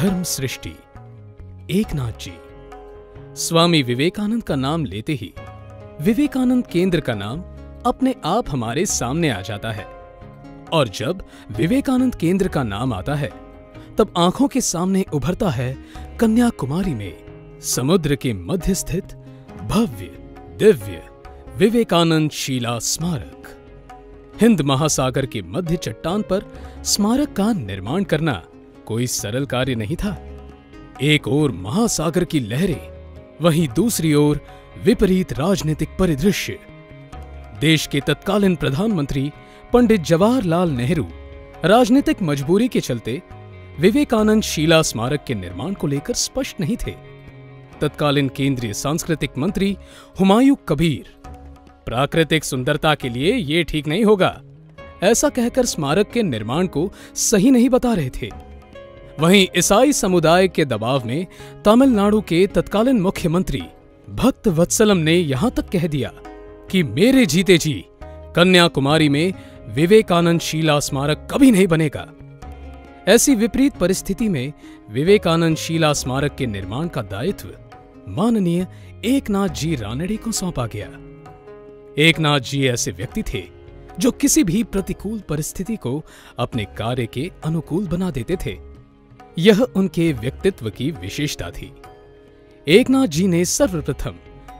धर्म सृष्टि एकनाथ जी। स्वामी विवेकानंद का नाम लेते ही विवेकानंद केंद्र का नाम अपने आप हमारे सामने आ जाता है। और जब विवेकानंद केंद्र का नाम आता है तब आंखों के सामने उभरता है कन्याकुमारी में समुद्र के मध्य स्थित भव्य दिव्य विवेकानंद शिला स्मारक। हिंद महासागर के मध्य चट्टान पर स्मारक का निर्माण करना कोई सरल कार्य नहीं था। एक ओर महासागर की लहरें, वहीं दूसरी ओर विपरीत राजनीतिक परिदृश्य। देश के तत्कालीन प्रधानमंत्री पंडित जवाहरलाल नेहरू राजनीतिक मजबूरी के चलते विवेकानंद शिला स्मारक के निर्माण को लेकर स्पष्ट नहीं थे। तत्कालीन केंद्रीय सांस्कृतिक मंत्री हुमायूं कबीर प्राकृतिक सुंदरता के लिए ये ठीक नहीं होगा, ऐसा कहकर स्मारक के निर्माण को सही नहीं बता रहे थे। वहीं ईसाई समुदाय के दबाव में तमिलनाडु के तत्कालीन मुख्यमंत्री भक्त वत्सलम ने यहां तक कह दिया कि मेरे जीते जी कन्याकुमारी में विवेकानंद शिला स्मारक कभी नहीं बनेगा। ऐसी विपरीत परिस्थिति में विवेकानंद शिला स्मारक के निर्माण का दायित्व माननीय एकनाथ जी रानडे को सौंपा गया। एकनाथ जी ऐसे व्यक्ति थे जो किसी भी प्रतिकूल परिस्थिति को अपने कार्य के अनुकूल बना देते थे। यह उनके व्यक्तित्व की विशेषता थी। एकनाथ जी ने सर्वप्रथम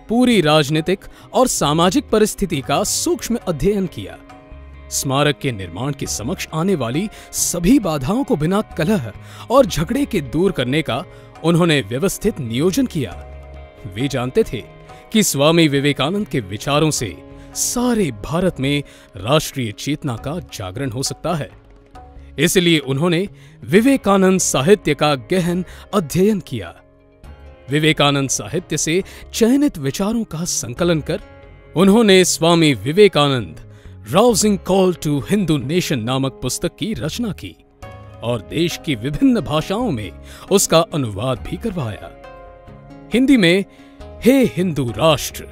पूरी राजनीतिक और सामाजिक परिस्थिति का सूक्ष्म अध्ययन किया। स्मारक के निर्माण के समक्ष आने वाली सभी बाधाओं को बिना कलह और झगड़े के दूर करने का उन्होंने व्यवस्थित नियोजन किया। वे जानते थे कि स्वामी विवेकानंद के विचारों से सारे भारत में राष्ट्रीय चेतना का जागरण हो सकता है। इसलिए उन्होंने विवेकानंद साहित्य का गहन अध्ययन किया। विवेकानंद साहित्य से चयनित विचारों का संकलन कर उन्होंने Swami Vivekananda rousing call to Hindu nation नामक पुस्तक की रचना की और देश की विभिन्न भाषाओं में उसका अनुवाद भी करवाया। हिंदी में हे हिंदू राष्ट्र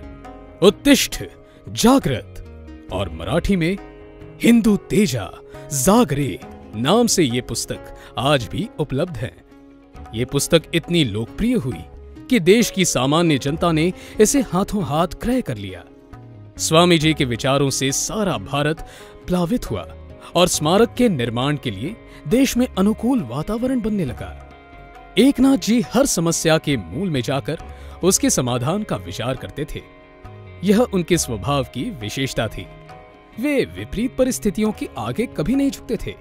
उत्तिष्ठ जागृत और मराठी में हिंदू तेजा जागरे नाम से ये पुस्तक आज भी उपलब्ध है। ये पुस्तक इतनी लोकप्रिय हुई कि देश की सामान्य जनता ने इसे हाथों हाथ क्रय कर लिया। स्वामी जी के विचारों से सारा भारत प्लावित हुआ और स्मारक के निर्माण के लिए देश में अनुकूल वातावरण बनने लगा। एकनाथ जी हर समस्या के मूल में जाकर उसके समाधान का विचार करते थे। यह उनके स्वभाव की विशेषता थी। वे विपरीत परिस्थितियों के आगे कभी नहीं झुकते थे,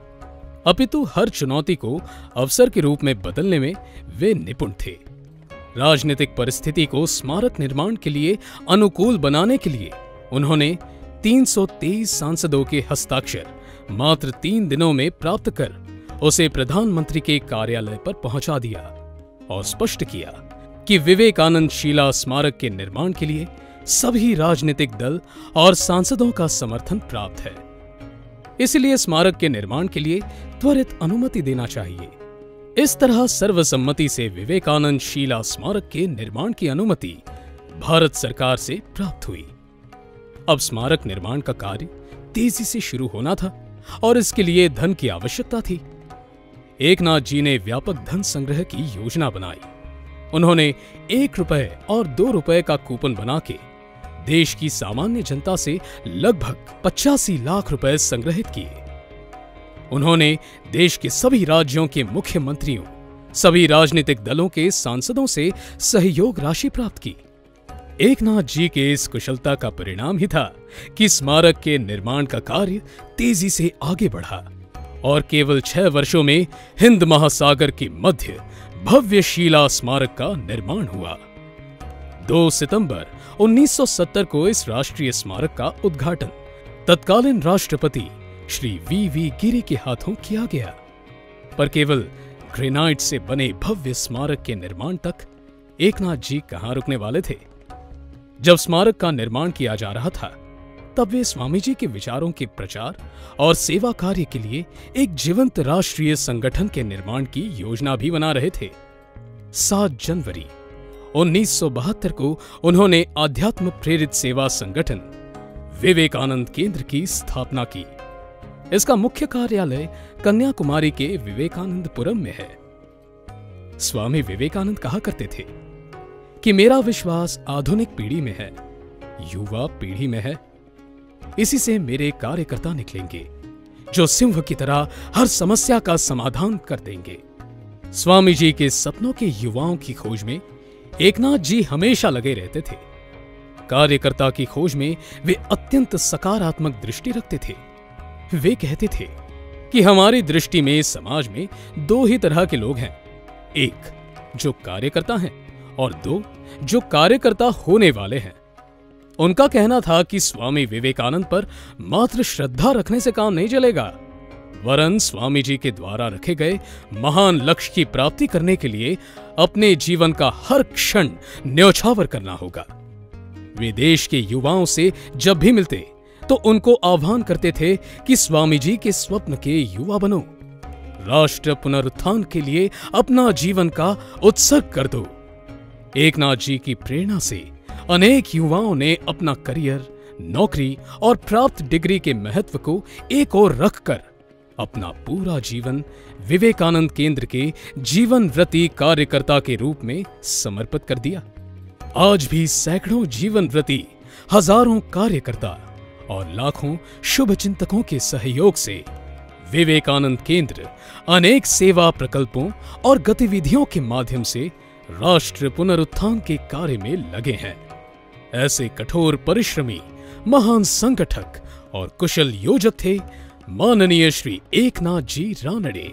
अपितु हर चुनौती को अवसर के रूप में बदलने में वे निपुण थे। राजनीतिक परिस्थिति को स्मारक निर्माण के लिए अनुकूल बनाने के लिए उन्होंने 323 सांसदों के हस्ताक्षर मात्र 3 दिनों में प्राप्त कर उसे प्रधानमंत्री के कार्यालय पर पहुंचा दिया और स्पष्ट किया कि विवेकानंद शिला स्मारक के निर्माण के लिए सभी राजनीतिक दल और सांसदों का समर्थन प्राप्त है। इसलिए स्मारक के निर्माण के लिए त्वरित अनुमति देना चाहिए। इस तरह सर्वसम्मति से विवेकानंद शिला स्मारक के निर्माण की अनुमति भारत सरकार से प्राप्त हुई। अब स्मारक निर्माण का कार्य तेजी से शुरू होना था और इसके लिए धन की आवश्यकता थी। एकनाथ जी ने व्यापक धन संग्रह की योजना बनाई। उन्होंने 1 रुपए और 2 रुपए का कूपन बना के देश की सामान्य जनता से लगभग 85 लाख रुपए संग्रहित किए। उन्होंने देश के सभी राज्यों के मुख्यमंत्रियों, सभी राजनीतिक दलों के सांसदों से सहयोग राशि प्राप्त की। एकनाथ जी के इस कुशलता का परिणाम ही था कि स्मारक के निर्माण का कार्य तेजी से आगे बढ़ा और केवल 6 वर्षों में हिंद महासागर के मध्य भव्य शिला स्मारक का निर्माण हुआ। 2 सितंबर 1970 को इस राष्ट्रीय स्मारक का उद्घाटन तत्कालीन राष्ट्रपति श्री वी गिरी के हाथों किया गया। पर केवल ग्रेनाइट से बने भव्य स्मारक के निर्माण तक एकनाथ जी कहां रुकने वाले थे। जब स्मारक का निर्माण किया जा रहा था तब वे स्वामी जी के विचारों के प्रचार और सेवा कार्य के लिए एक जीवंत राष्ट्रीय संगठन के निर्माण की योजना भी बना रहे थे। 7 जनवरी 1972 को उन्होंने आध्यात्म प्रेरित सेवा संगठन विवेकानंद केंद्र की स्थापना की। इसका मुख्य कार्यालय कन्याकुमारी के विवेकानंदपुरम में है। स्वामी विवेकानंद कहा करते थे कि मेरा विश्वास आधुनिक पीढ़ी में है, युवा पीढ़ी में है। इसी से मेरे कार्यकर्ता निकलेंगे जो सिंह की तरह हर समस्या का समाधान कर देंगे। स्वामी जी के सपनों के युवाओं की खोज में एकनाथ जी हमेशा लगे रहते थे। कार्यकर्ता की खोज में वे अत्यंत सकारात्मक दृष्टि रखते थे। वे कहते थे कि हमारी दृष्टि में समाज में दो ही तरह के लोग हैं, एक जो कार्यकर्ता हैं और दो जो कार्यकर्ता होने वाले हैं। उनका कहना था कि स्वामी विवेकानंद पर मात्र श्रद्धा रखने से काम नहीं चलेगा, वरन स्वामी जी के द्वारा रखे गए महान लक्ष्य की प्राप्ति करने के लिए अपने जीवन का हर क्षण न्यौछावर करना होगा। वे देश के युवाओं से जब भी मिलते तो उनको आह्वान करते थे कि स्वामी जी के स्वप्न के युवा बनो, राष्ट्र पुनरुत्थान के लिए अपना जीवन का उत्सर्ग कर दो। एकनाथ जी की प्रेरणा से अनेक युवाओं ने अपना करियर, नौकरी और प्राप्त डिग्री के महत्व को एक ओर रखकर अपना पूरा जीवन विवेकानंद केंद्र के जीवन व्रती कार्यकर्ता के रूप में समर्पित कर दिया। आज भी सैकड़ों जीवन व्रती, हजारों कार्यकर्ता और लाखों शुभ चिंतकों के सहयोग से विवेकानंद केंद्र अनेक सेवा प्रकल्पों और गतिविधियों के माध्यम से राष्ट्र पुनरुत्थान के कार्य में लगे हैं। ऐसे कठोर परिश्रमी, महान संगठक और कुशल योजक थे माननीय श्री एकनाथ जी रानडे।